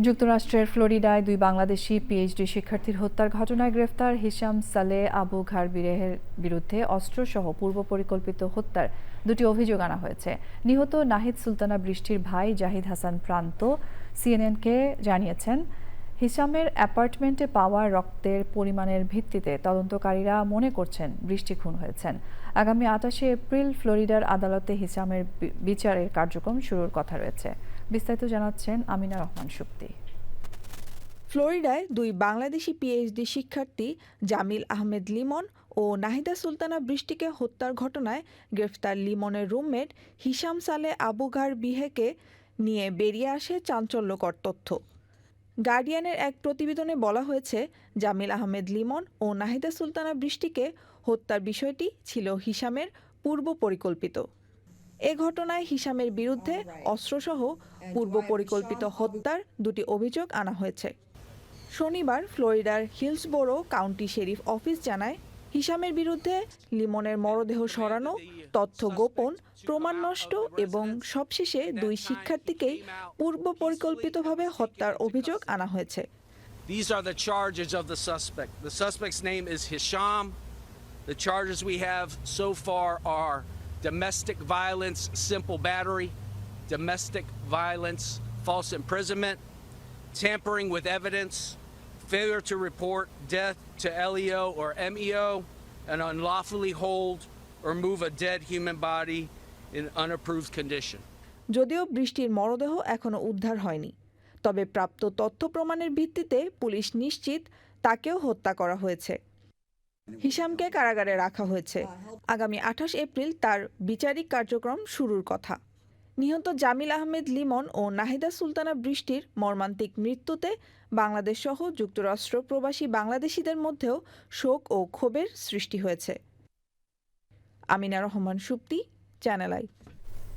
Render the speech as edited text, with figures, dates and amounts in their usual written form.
যুক্তরাষ্ট্রের ফ্লোরিডায় দুই বাংলাদেশি পিএইচডি শিক্ষার্থীর হত্যার ঘটনায় গ্রেফতার হিশাম সালেহ আবু ঘারবিরেহের বিরুদ্ধে অস্ত্রসহ পূর্ব পরিকল্পিত হত্যার দুটি অভিযোগ আনা হয়েছে। নিহত নাহিদ সুলতানা বৃষ্টির ভাই জাহিদ হাসান প্রান্ত সিএনএনকে জানিয়েছেন, হিশামের অ্যাপার্টমেন্টে পাওয়া রক্তের পরিমাণের ভিত্তিতে তদন্তকারীরা মনে করছেন বৃষ্টি খুন হয়েছেন। আগামী 28শে এপ্রিল ফ্লোরিডার আদালতে হিশামের বিচারের কার্যক্রম শুরুর কথা রয়েছে। বিস্তারিত জানাচ্ছেন আমিনা রহমান সুপ্তি। ফ্লোরিডায় দুই বাংলাদেশি পিএইচডি শিক্ষার্থী জামিল আহমেদ লিমন ও নাহিদা সুলতানা বৃষ্টিকে হত্যার ঘটনায় গ্রেফতার লিমনের রুমমেট হিশাম সালেহ আবু ঘারবিরেহকে নিয়ে বেরিয়ে আসে চাঞ্চল্যকর তথ্য। গার্ডিয়ানের এক প্রতিবেদনে বলা হয়েছে, জামিল আহমেদ লিমন ও নাহিদা সুলতানা বৃষ্টিকে হত্যার বিষয়টি ছিল হিশামের পূর্ব পরিকল্পিত। এ ঘটনায় হিশামের বিরুদ্ধে অস্ত্রসহ পূর্ব পরিকল্পিত হত্যার দুটি অভিযোগ আনা হয়েছে। শনিবার ফ্লোরিডার হিলসবোরো কাউন্টি শেরিফ অফিস জানায়, হিশামের বিরুদ্ধে লিমনের মরদেহ সরানো, তথ্য গোপন, প্রমাণ নষ্ট এবং সবশেষে দুই শিক্ষার্থীকেই পূর্ব পরিকল্পিতভাবে হত্যার অভিযোগ আনা হয়েছে। These are the charges of the suspect. The suspect's name is Hisham. The charges we have so far are domestic violence, simple battery, domestic violence, false imprisonment, tampering with evidence, failure to report death to LEO or MEO, and unlawfully hold or move a dead human body in unapproved condition. যদিও বৃষ্টির মরদেহ এখনো উদ্ধার হয়নি, তবে প্রাপ্ত তথ্য প্রমাণের ভিত্তিতে পুলিশ নিশ্চিত তাকেও হত্যা করা হয়েছে। হিশামকে কারাগারে রাখা হয়েছে। আগামী 28 এপ্রিল তার বিচারিক কার্যক্রম শুরুর কথা। নিহত জামিল আহমেদ লিমন ও নাহিদা সুলতানা বৃষ্টির মর্মান্তিক মৃত্যুতে বাংলাদেশসহ যুক্তরাষ্ট্র প্রবাসী বাংলাদেশিদের মধ্যেও শোক ও ক্ষোভের সৃষ্টি হয়েছে। Amina Rahman Supti, channel I.